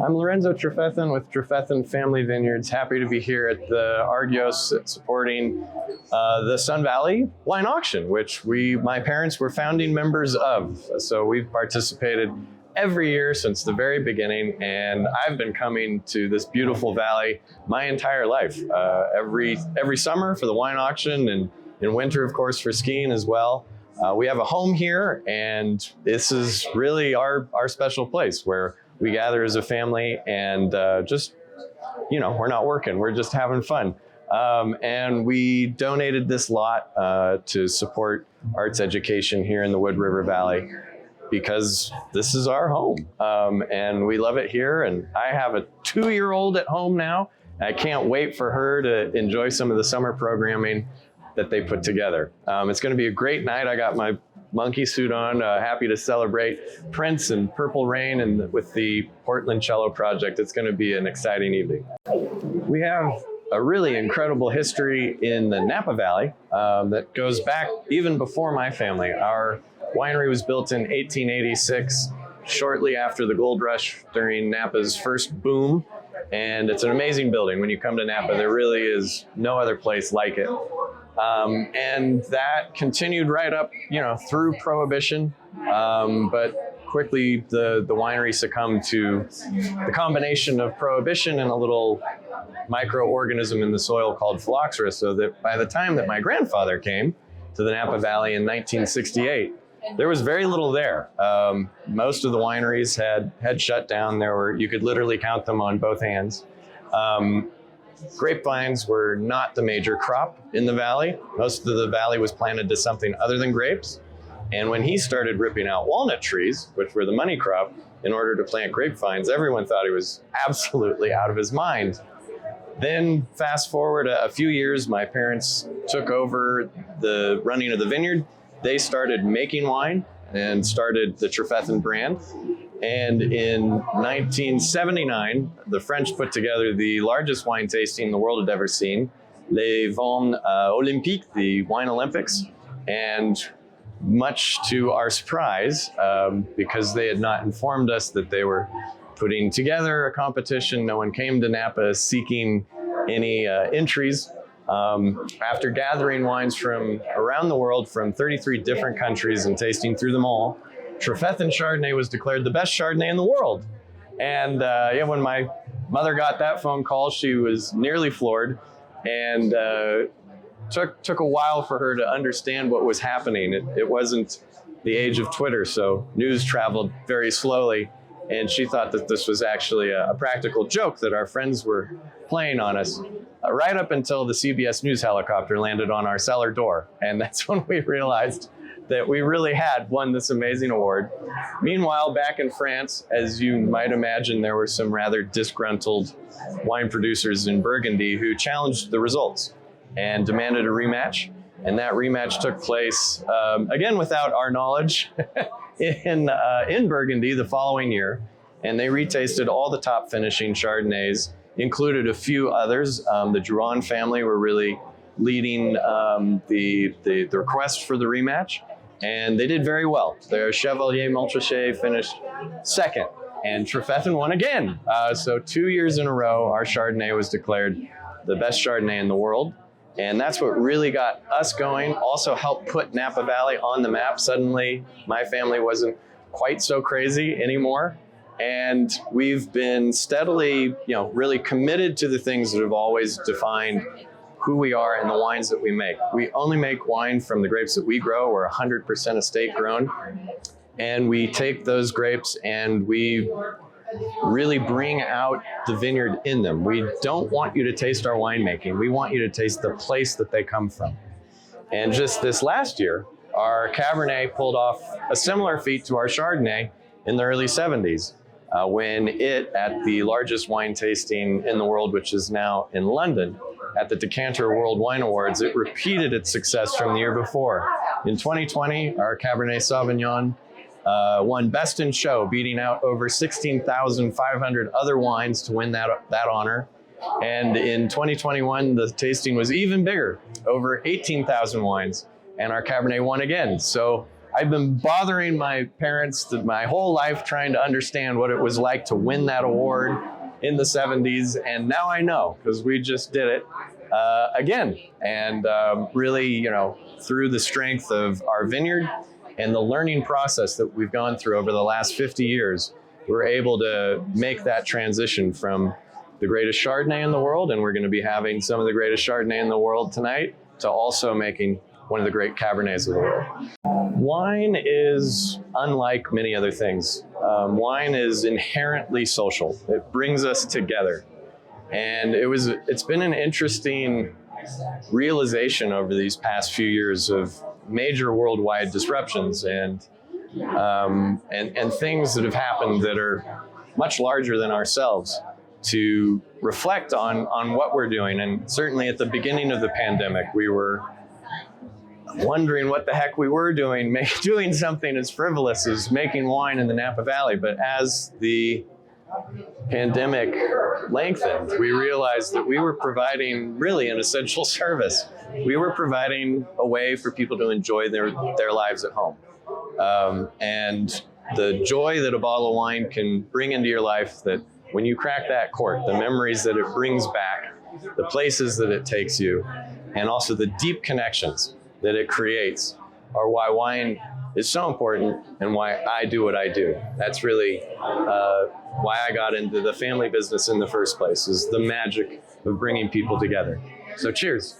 I'm Lorenzo Trefethen with Trefethen Family Vineyards. Happy to be here at the Argyos supporting the Sun Valley Wine Auction, which my parents were founding members of. So we've participated every year since the very beginning, and I've been coming to this beautiful valley my entire life. Every summer for the wine auction, and in winter, of course, for skiing as well. We have a home here, and this is really our special place where we gather as a family and just, we're not working, we're just having fun. And we donated this lot to support arts education here in the Wood River Valley because this is our home, and we love it here. And I have a 2-year-old at home now. I can't wait for her to enjoy some of the summer programming that they put together. It's going to be a great night. I got my monkey suit on, happy to celebrate Prince and Purple Rain and with the Portland Cello Project. It's going to be an exciting evening. We have a really incredible history in the Napa Valley that goes back even before my family. Our winery was built in 1886, shortly after the gold rush during Napa's first boom. And it's an amazing building. When you come to Napa, there really is no other place like it. And that continued right up, through Prohibition. But quickly the winery succumbed to the combination of Prohibition and a little microorganism in the soil called phylloxera, so that by the time that my grandfather came to the Napa Valley in 1968, there was very little there. Most of the wineries had shut down. You could literally count them on both hands. Grapevines were not the major crop in the valley. Most of the valley was planted to something other than grapes. And when he started ripping out walnut trees, which were the money crop, in order to plant grapevines, everyone thought he was absolutely out of his mind. Then fast forward a few years, my parents took over the running of the vineyard. They started making wine and started the Trefethen brand. And in 1979, the French put together the largest wine tasting the world had ever seen, Les Vins Olympiques, the Wine Olympics. And much to our surprise, because they had not informed us that they were putting together a competition, no one came to Napa seeking any entries. After gathering wines from around the world from 33 different countries and tasting through them all, Trefethen Chardonnay was declared the best Chardonnay in the world. And when my mother got that phone call, she was nearly floored, and took a while for her to understand what was happening. It wasn't the age of Twitter, so news traveled very slowly, and she thought that this was actually a practical joke that our friends were playing on us, right up until the CBS News helicopter landed on our cellar door. And that's when we realized that we really had won this amazing award. Meanwhile, back in France, as you might imagine, there were some rather disgruntled wine producers in Burgundy who challenged the results and demanded a rematch. And that rematch took place, again, without our knowledge, in Burgundy the following year. And they retasted all the top finishing Chardonnays, included a few others. The Drouin family were really leading the request for the rematch. And they did very well. Their Chevalier Montrachet finished second, and Trefethen won again. So 2 years in a row, our Chardonnay was declared the best Chardonnay in the world. And that's what really got us going, also helped put Napa Valley on the map. Suddenly, my family wasn't quite so crazy anymore. And we've been steadily, really committed to the things that have always defined who we are and the wines that we make. We only make wine from the grapes that we grow. We're 100% estate grown. And we take those grapes and we really bring out the vineyard in them. We don't want you to taste our winemaking. We want you to taste the place that they come from. And just this last year, our Cabernet pulled off a similar feat to our Chardonnay in the early 70s. When it, at the largest wine tasting in the world, which is now in London, at the Decanter World Wine Awards, it repeated its success from the year before. In 2020, our Cabernet Sauvignon won Best in Show, beating out over 16,500 other wines to win that honor. And in 2021, the tasting was even bigger, over 18,000 wines, and our Cabernet won again. So I've been bothering my parents my whole life trying to understand what it was like to win that award in the 70s. And now I know, because we just did it again. And really, you know, through the strength of our vineyard and the learning process that we've gone through over the last 50 years, we're able to make that transition from the greatest Chardonnay in the world, and we're going to be having some of the greatest Chardonnay in the world tonight, to also making one of the great Cabernets of the world. Wine is unlike many other things. Wine is inherently social. It brings us together. And it's been an interesting realization over these past few years of major worldwide disruptions and things that have happened that are much larger than ourselves, to reflect on what we're doing. And certainly at the beginning of the pandemic, we were wondering what the heck we were doing, doing something as frivolous as making wine in the Napa Valley. But as the pandemic lengthened, we realized that we were providing really an essential service. We were providing a way for people to enjoy their lives at home. And the joy that a bottle of wine can bring into your life, that when you crack that cork, the memories that it brings back, the places that it takes you, and also the deep connections that it creates, are why wine is so important and why I do what I do. That's really why I got into the family business in the first place, is the magic of bringing people together. So cheers.